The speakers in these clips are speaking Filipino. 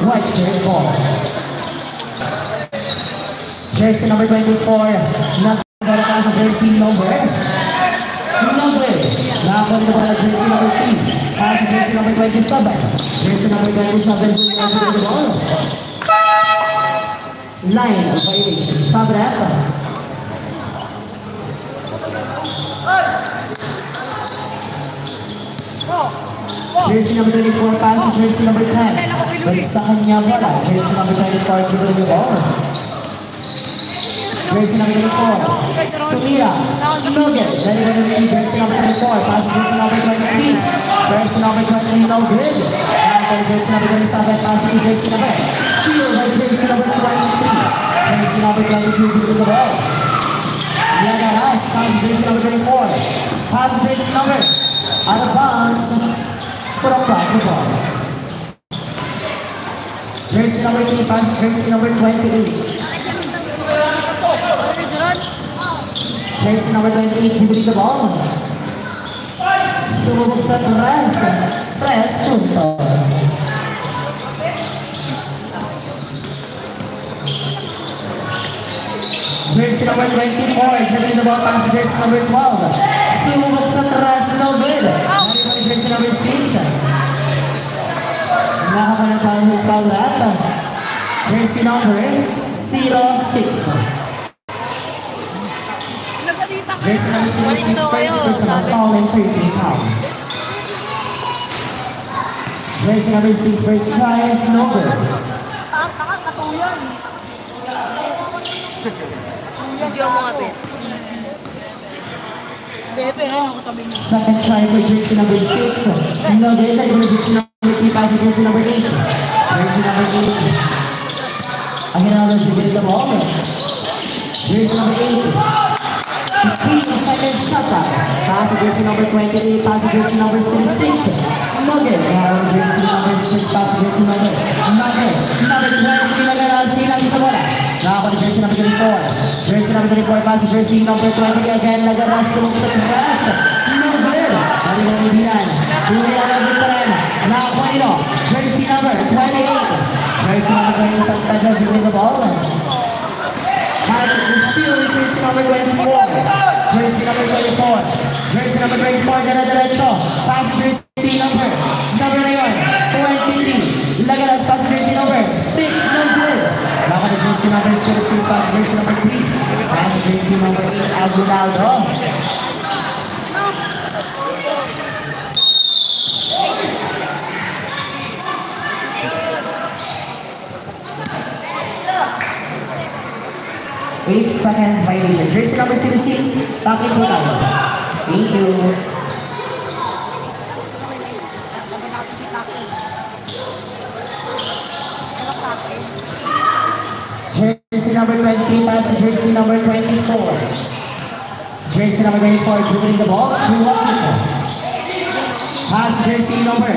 white shirt ball. Jersey number 24, nakakala sa jersey number. Nakakala na pala jersey number 3, para sa jersey number 27. Jersey number 27, line of violation. Sabi na ito. Jersey number 24, pass to jersey number 10. Balik sa kanya wala. Jersey number 24, dribble the ball. Jersey number 24, Sumira, Logan. Then jersey number 24, pass to jersey number 23. Jersey number 23, no good. And jersey number 27, pass to jersey number. Steal by jersey number 23. Jersey number 22, dribble the ball. Yagaras, pass to jersey number 24. Pass to jersey number. Out of bounds. Put up back the ball. Jersey number 3, pass jersey number 28. Jersey number 28, dribbling the ball. Sumubok sa Tres puntos. Jersey number 24, dribbling the ball, pass jersey number 12. Sumubok sa Tres, no good. Jersey number 6. Nakapanagpang his foul at jersey number 06. Jersey number 06, personal foul and 13 pounds. Jersey number 6, first try is no good. Second try for jersey number 6. No good. Jersey number 3 passes jersey number 8. Jersey number 8. Again, another dribble the ball. Jersey number 8. Second shot. Pass jersey number 28. Pass jersey number 36. No good. Jersey number 6. Pass jersey number 9. Number 12. Sila sa bola. Nakapag jersey number 24. Jersey number 24, pass jersey number 20 again. Nagaras tulong sa press. No good. Bali mo bibilan. Huli na lang pa rin. Nakakuha nilo. Jersey number 28. Jersey number 20 sa taga dribbling the ball. Steal jersey number 24. Jersey number 24. Jersey number 24, dala-diretso. Pass jersey number na yun. 23. Nagaras pass jersey number 6. No good. Nakapag jersey number 6, pass jersey number 3. Pass jersey number 8, Aguinaldo. Wait seconds violation. Jersey number 66, Taki Putal. Thank you. Jersey number 23, pass jersey number 24. Jersey number 24, dribbling the ball, pass jersey number.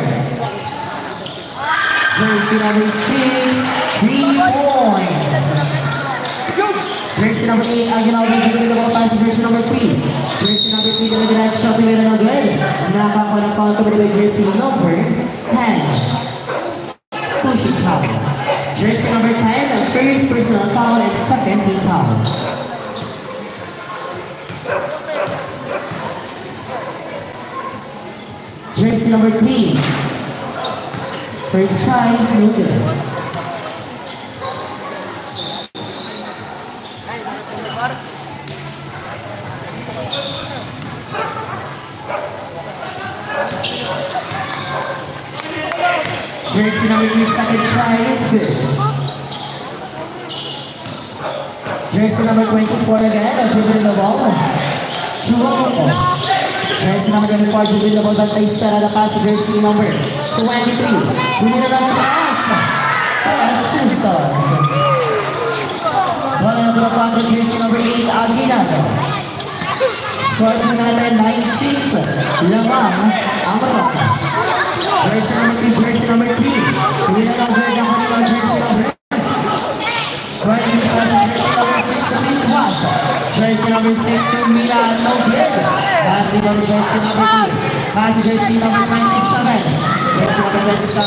Jersey number 6, 3 points. Jersey number 8, Aguinaldo, dribbling the ball, pass jersey number 3. Jersey number 3, the direct shot, may na good. Nakakuha ng foul by jersey number 10. Pushing foul. Jersey number 10, first personal foul and second team foul. Jersey number 3, first try is no good. Jersey number 3, second try is good. Jersey number 24 again, dribbling the ball. Jersey number 24, dribbling the ball, but they set out a pass to jersey number 23. Winning it on the pass. Ball number 4, jersey number 8, Aguinaldo. Score natin 9-6. Lamang ang Maroka. Jersey number 3, jersey number 3. Winning it on the jersey number 3. Jersey number 6 to Milan, no good. Passing on jersey number 2. Pass jersey number 27. Jersey number 27.